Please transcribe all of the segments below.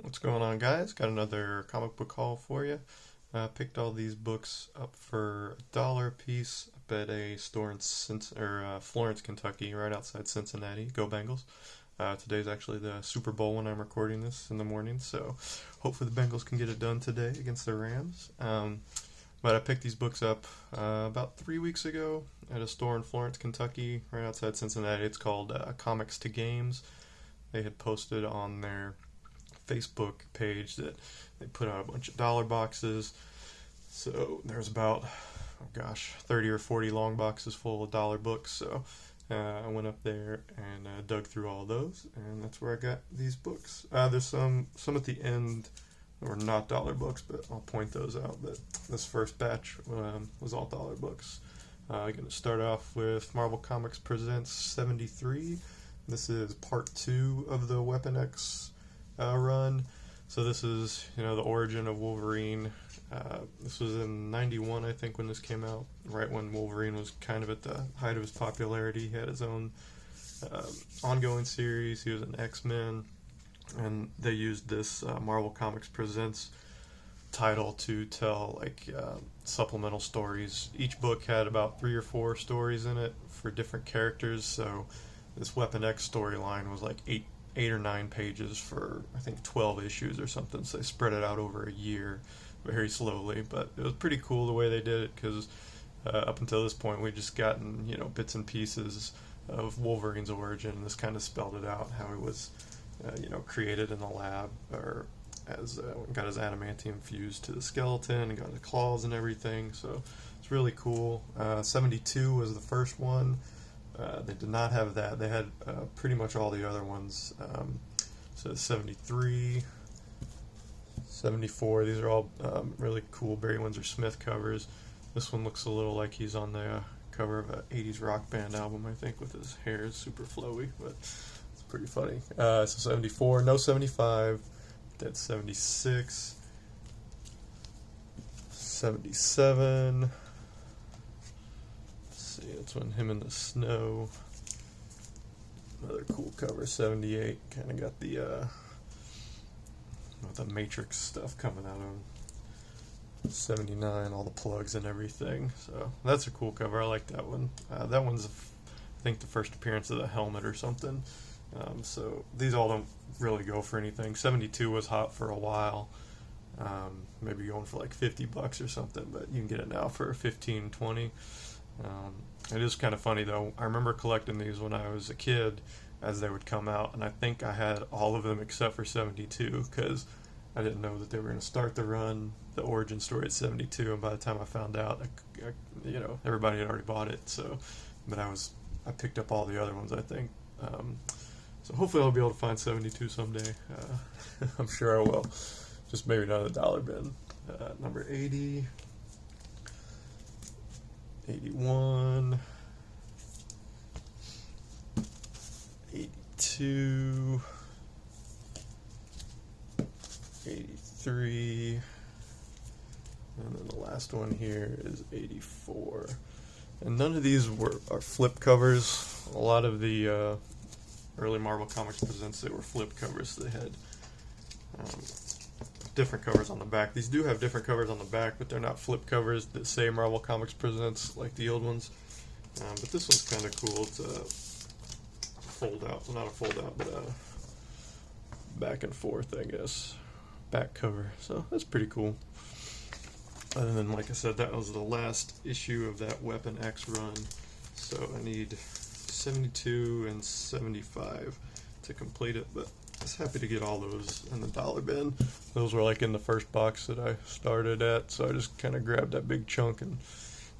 What's going on, guys? Got another comic book haul for you. Picked all these books up for $1 a piece up at a store in Florence, Kentucky, right outside Cincinnati. Go Bengals! Today's actually the Super Bowl when I'm recording this in the morning, so hopefully the Bengals can get it done today against the Rams. But I picked these books up about 3 weeks ago at a store in Florence, Kentucky, right outside Cincinnati. It's called Comics to Games. They had posted on their Facebook page that they put out a bunch of dollar boxes. So there's about, 30 or 40 long boxes full of dollar books. So I went up there and dug through all those, and that's where I got these books. There's some at the end that were not dollar books, but I'll point those out. But this first batch was all dollar books. I'm going to start off with Marvel Comics Presents 73. This is part 2 of the Weapon X run. So this is, the origin of Wolverine. This was in 91, I think, when this came out, right when Wolverine was kind of at the height of his popularity. He had his own ongoing series. He was an X-Men, and they used this Marvel Comics Presents title to tell supplemental stories. Each book had about 3 or 4 stories in it for different characters. So this Weapon X storyline was like 8 or 9 pages for, I think, 12 issues or something. So they spread it out over a year very slowly. But it was pretty cool the way they did it, because up until this point we'd just gotten, bits and pieces of Wolverine's origin. This kind of spelled it out, how he was, created in the lab, or as got his adamantium fused to the skeleton and got the claws and everything. So it's really cool. 72 was the first one. They did not have that. They had pretty much all the other ones. So 73, 74, these are all really cool Barry Windsor Smith covers. This one looks a little like he's on the cover of an 80s rock band album, I think, with his hair super flowy, but it's pretty funny. So 74, no 75, that's 76, 77. See, that's when him in the snow. Another cool cover. 78, kind of got the Matrix stuff coming out of him. 79, all the plugs and everything. So that's a cool cover. I like that one. That one's, I think, the first appearance of the helmet or something. So these all don't really go for anything. 72 was hot for a while. Maybe going for like $50 or something, but you can get it now for 15, 20. It is kind of funny though. I remember collecting these when I was a kid as they would come out, and I think I had all of them except for 72, because I didn't know that they were going to start the run, the origin story, at 72, and by the time I found out, everybody had already bought it. So, but I picked up all the other ones, I think. So hopefully I'll be able to find 72 someday. I'm sure I will. Just maybe not in the dollar bin. Number 80. 81, 82, 83, and then the last one here is 84. And none of these are flip covers. A lot of the early Marvel Comics Presents, they were flip covers. They had different covers on the back. These do have different covers on the back, but they're not flip covers that say Marvel Comics Presents like the old ones. But this one's kind of cool. It's a fold out, well, not a fold out, but a back and forth, I guess, back cover. So that's pretty cool. And then, like I said, that was the last issue of that Weapon X run. So I need 72 and 75 to complete it, but I was happy to get all those in the dollar bin. Those were like in the first box that I started at, so I just kind of grabbed that big chunk and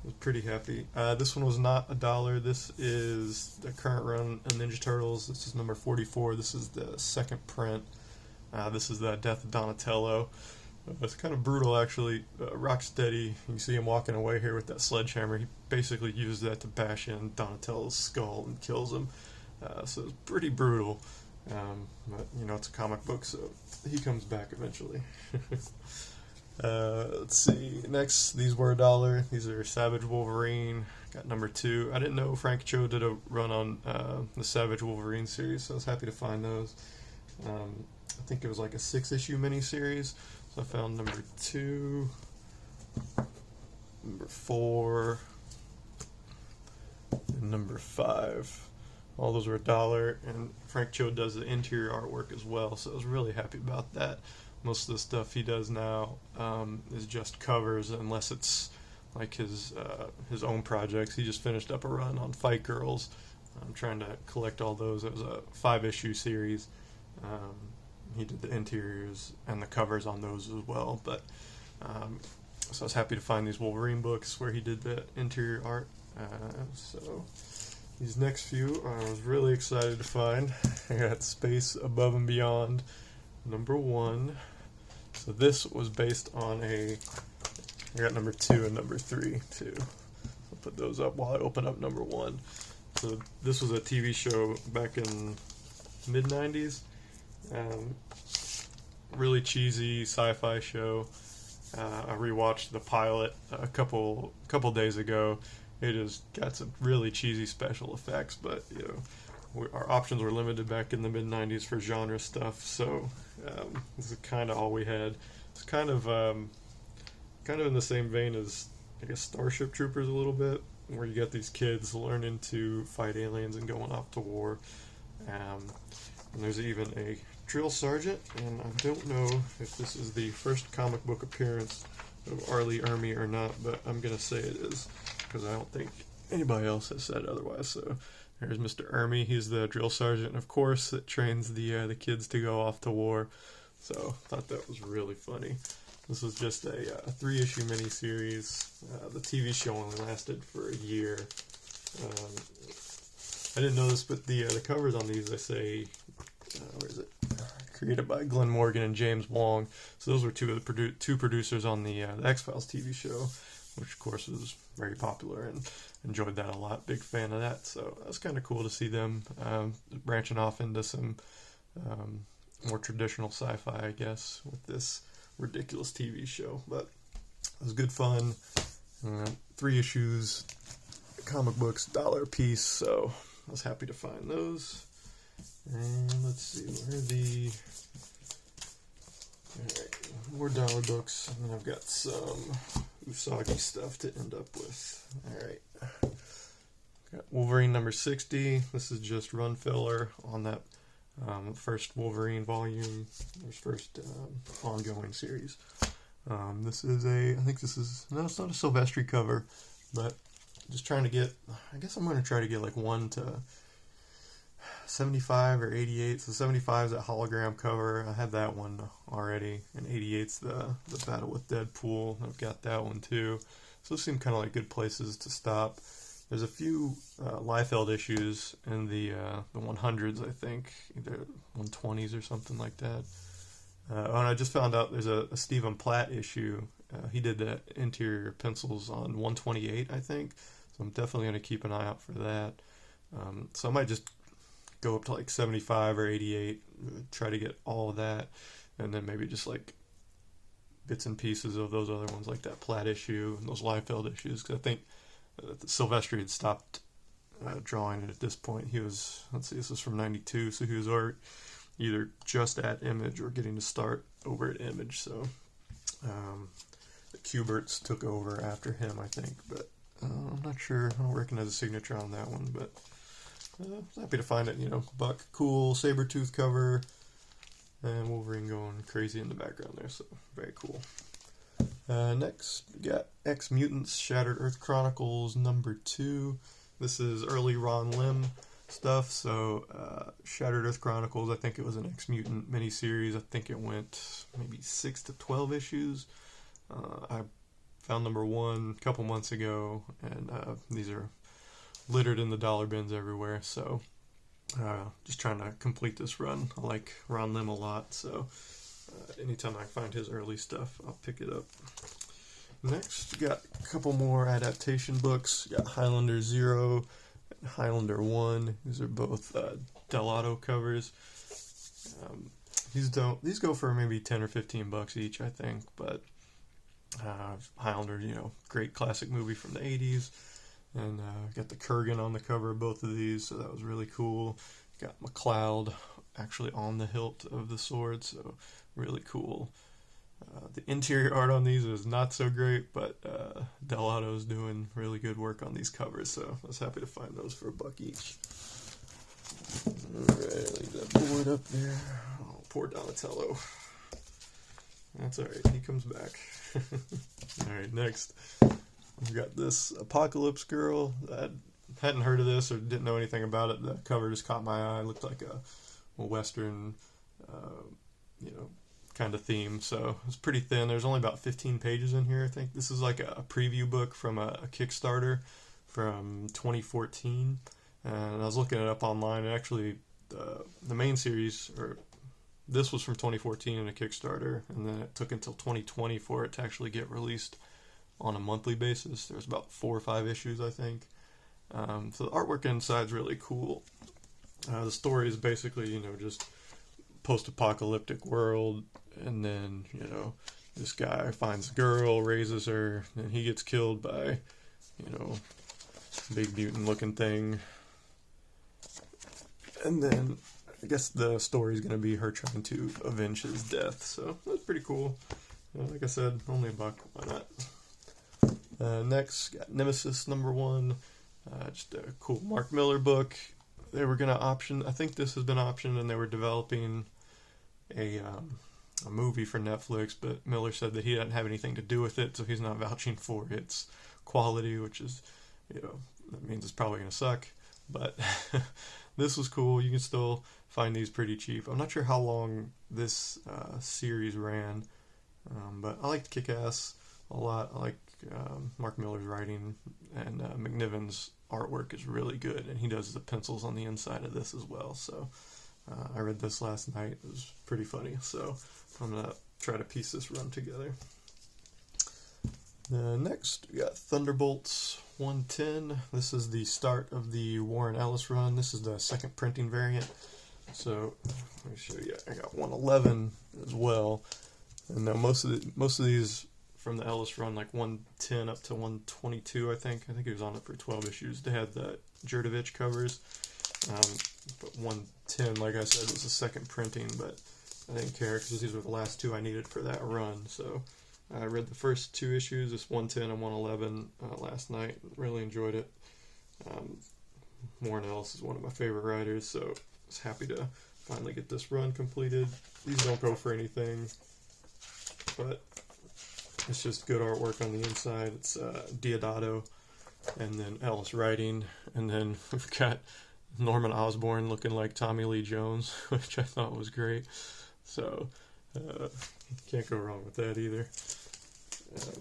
was pretty happy. This one was not $1. This is the current run of Ninja Turtles. This is number 44. This is the second print. This is the Death of Donatello. It's kind of brutal, actually. Rocksteady, you can see him walking away here with that sledgehammer. He basically used that to bash in Donatello's skull and kills him. So it's pretty brutal. But it's a comic book, so he comes back eventually. Let's see. Next, these were $1. These are Savage Wolverine. Got number 2. I didn't know Frank Cho did a run on the Savage Wolverine series, so I was happy to find those. I think it was like a 6-issue miniseries. So I found number 2, number 4, and number 5. All those were $1, and Frank Cho does the interior artwork as well, so I was really happy about that. Most of the stuff he does now is just covers, unless it's like his own projects. He just finished up a run on Fight Girls. I'm trying to collect all those. It was a 5-issue series. He did the interiors and the covers on those as well. But so I was happy to find these Wolverine books where he did the interior art. So these next few I was really excited to find. I got Space Above and Beyond number 1. So this was based on I got number 2 and number 3 too. I'll put those up while I open up number 1. So this was a TV show back in mid-90s. Really cheesy sci-fi show. I rewatched the pilot a couple days ago. It has got some really cheesy special effects, but our options were limited back in the mid-90s for genre stuff, so this is kind of all we had. It's kind of in the same vein as, I guess, Starship Troopers a little bit, where you get these kids learning to fight aliens and going off to war. And there's even a drill sergeant, and I don't know if this is the first comic book appearance of Arlie Ermey or not, but I'm going to say it is, because I don't think anybody else has said otherwise. So there's Mr. Ermey. He's the drill sergeant, of course, that trains the kids to go off to war. So I thought that was really funny. This was just a 3-issue miniseries. The TV show only lasted for a year. I didn't know this, but the covers on these, they say, where is it? Created by Glenn Morgan and James Wong. So those were two of the two producers on the X-Files TV show, which of course was very popular, and enjoyed that a lot. Big fan of that. So that was kind of cool to see them branching off into some more traditional sci-fi, I guess, with this ridiculous TV show. But it was good fun. 3 issues, comic books, $1 a piece, so I was happy to find those. And let's see, where are the... Alright, more dollar books, and then I've got some Usagi stuff to end up with. Alright. Got Wolverine number 60. This is just run filler on that first Wolverine volume, first ongoing series. This is I think this is, no, it's not a Silvestri cover, but just trying to get, I guess I'm going to try to get like 1 to 75 or 88. So 75 is that hologram cover. I have that one already, and 88's the Battle with Deadpool. I've got that one too. So those seem kind of like good places to stop. There's a few Liefeld issues in the 100s, I think, either 120s or something like that. And I just found out there's a Stephen Platt issue. He did the interior pencils on 128, I think. So I'm definitely going to keep an eye out for that. So I might just go up to like 75 or 88, try to get all of that, and then maybe just like bits and pieces of those other ones, like that Platt issue and those Liefeld issues, because I think Silvestri had stopped drawing it at this point. He was, let's see, this is from 92, so he was either just at Image or getting to start over at Image, so the Kuberts took over after him, I think, but I'm not sure. I don't recognize a signature on that one, but I was happy to find it. Buck, cool, Sabretooth cover, and Wolverine going crazy in the background there, so very cool. Next, we got X-Mutants Shattered Earth Chronicles number 2. This is early Ron Lim stuff, so Shattered Earth Chronicles, I think it was an X-Mutant miniseries. I think it went maybe 6 to 12 issues. I found number 1 a couple months ago, and these are littered in the dollar bins everywhere, so just trying to complete this run. I like Ron Lim a lot, so anytime I find his early stuff, I'll pick it up. Next, we got a couple more adaptation books. We got Highlander 0 and Highlander 1. These are both Delato covers. These go for maybe 10 or 15 bucks each, I think, but Highlander, great classic movie from the 80s. And got the Kurgan on the cover of both of these, so that was really cool. Got McLeod actually on the hilt of the sword, so really cool. The interior art on these is not so great, but Delato's doing really good work on these covers, so I was happy to find those for $1 each. Alright, leave that board up there. Oh, poor Donatello. That's alright, he comes back. Alright, next we've got this Apocalypse Girl. I hadn't heard of this or didn't know anything about it. The cover just caught my eye. It looked like a Western, kind of theme. So it's pretty thin. There's only about 15 pages in here, I think. This is like a preview book from a Kickstarter from 2014. And I was looking it up online, and actually the main series, or this was from 2014 in a Kickstarter, and then it took until 2020 for it to actually get released on a monthly basis. There's about 4 or 5 issues, I think. So the artwork inside is really cool. The story is basically, just post-apocalyptic world, and then, this guy finds a girl, raises her, and he gets killed by, big mutant-looking thing. And then I guess the story is going to be her trying to avenge his death. So that's pretty cool. Like I said, only $1. Why not? Next, got Nemesis #1. Just a cool Mark Millar book. They were going to option, I think this has been optioned, and they were developing a movie for Netflix, but Millar said that he didn't have anything to do with it, so he's not vouching for its quality, which is, that means it's probably going to suck. But this was cool. You can still find these pretty cheap. I'm not sure how long this series ran, but I liked Kick-Ass a lot. I like Mark Millar's writing, and McNiven's artwork is really good, and he does the pencils on the inside of this as well. So I read this last night. It was pretty funny, so I'm going to try to piece this run together. Next, we got Thunderbolts 110. This is the start of the Warren Ellis run. This is the second printing variant. So let me show you. I got 111 as well. And now most of these from the Ellis run, like 110 up to 122, I think. I think he was on it for 12 issues. They had the Jurdovic covers. But 110, like I said, was the second printing, but I didn't care because these were the last 2 I needed for that run. So I read the first 2 issues, this 110 and 111, last night. Really enjoyed it. Warren Ellis is one of my favorite writers, so I was happy to finally get this run completed. These don't go for anything, but it's just good artwork on the inside. It's Diodato, and then Ellis writing, and then we've got Norman Osborn looking like Tommy Lee Jones, which I thought was great. So can't go wrong with that either.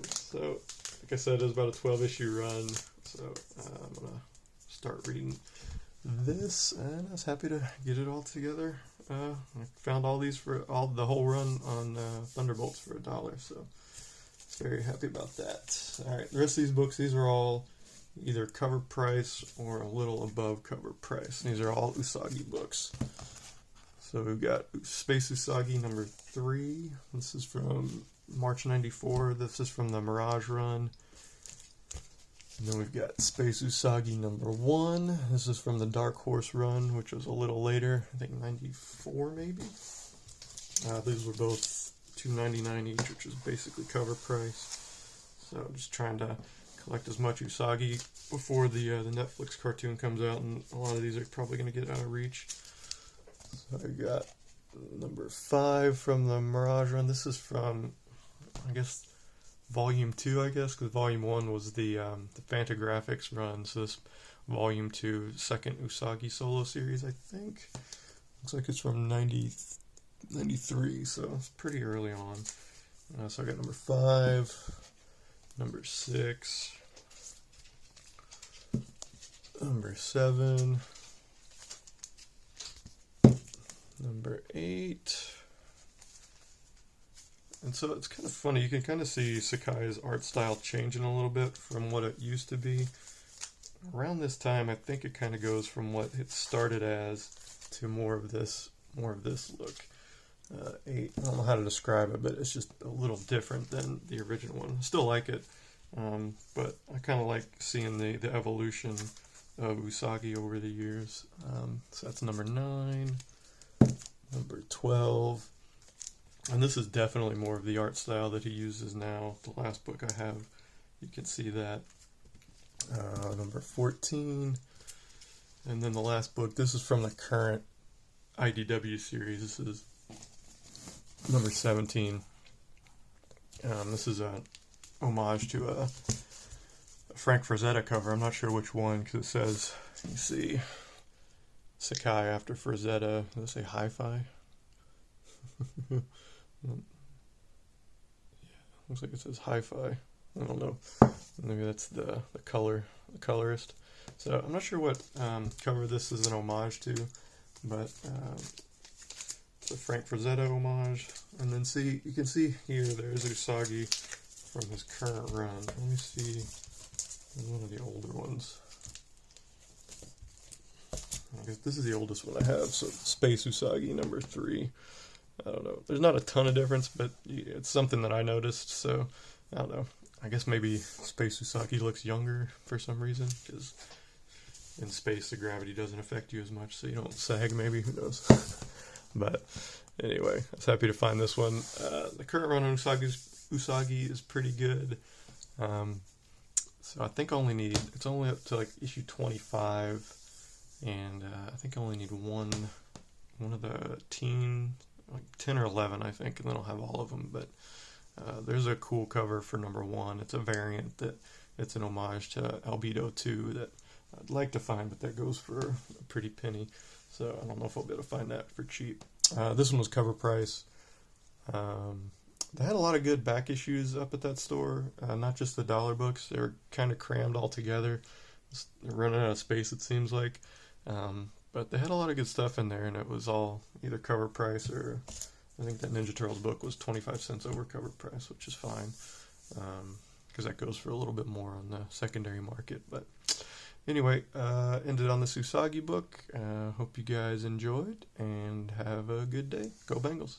So like I said, it was about a 12-issue run, so I'm going to start reading this, and I was happy to get it all together. I found all these for the whole run on Thunderbolts for $1, so very happy about that. Alright, the rest of these books, these are all either cover price or a little above cover price. These are all Usagi books. So we've got Space Usagi #3. This is from March 94. This is from the Mirage run. And then we've got Space Usagi #1. This is from the Dark Horse run, which was a little later. I think 94 maybe. These were both $2.99 each, which is basically cover price. So I'm just trying to collect as much Usagi before the Netflix cartoon comes out, and a lot of these are probably going to get out of reach. So I got #5 from the Mirage run. This is from, I guess, Volume 2, I guess, because Volume 1 was the Fantagraphics run. So this Volume 2, second Usagi solo series, I think. Looks like it's from 93, so it's pretty early on. So I got #5, #6, #7, #8. And so it's kind of funny, you can kind of see Sakai's art style changing a little bit from what it used to be. Around this time, I think it kind of goes from what it started as to more of this look. 8, I don't know how to describe it, but it's just a little different than the original one. I still like it, but I kind of like seeing the evolution of Usagi over the years. So that's #9. Number 12. And this is definitely more of the art style that he uses now. The last book I have, you can see that. Number 14. And then the last book, this is from the current IDW series. This is number 17. This is a homage to a Frank Frazetta cover. I'm not sure which one, because it says, you see, Sakai after Frazetta. Does it say hi-fi? Yeah, looks like it says hi-fi. I don't know. Maybe that's the colorist. So I'm not sure what cover this is an homage to, but it's a Frank Frazetta homage. And then you can see here there's Usagi from his current run. Let me see one of the older ones. I guess this is the oldest one I have. So Space Usagi number 3. I don't know. There's not a ton of difference, but it's something that I noticed. So I don't know. I guess maybe Space Usagi looks younger for some reason, because in space the gravity doesn't affect you as much, so you don't sag maybe, who knows. But anyway, I was happy to find this one. The current run on Usagi is pretty good. So I think it's only up to like issue 25, and I think I only need one of the like 10 or 11, I think, and then I'll have all of them. But there's a cool cover for number 1. It's a variant it's an homage to Albedo 2 that I'd like to find, but that goes for a pretty penny. So I don't know if I'll be able to find that for cheap. This one was cover price. They had a lot of good back issues up at that store, not just the dollar books. They were kind of crammed all together. They're running out of space, it seems like. But they had a lot of good stuff in there, and it was all either cover price or I think that Ninja Turtles book was 25 cents over cover price, which is fine, because that goes for a little bit more on the secondary market. But anyway, ended on this Usagi book. Hope you guys enjoyed, and have a good day. Go Bengals.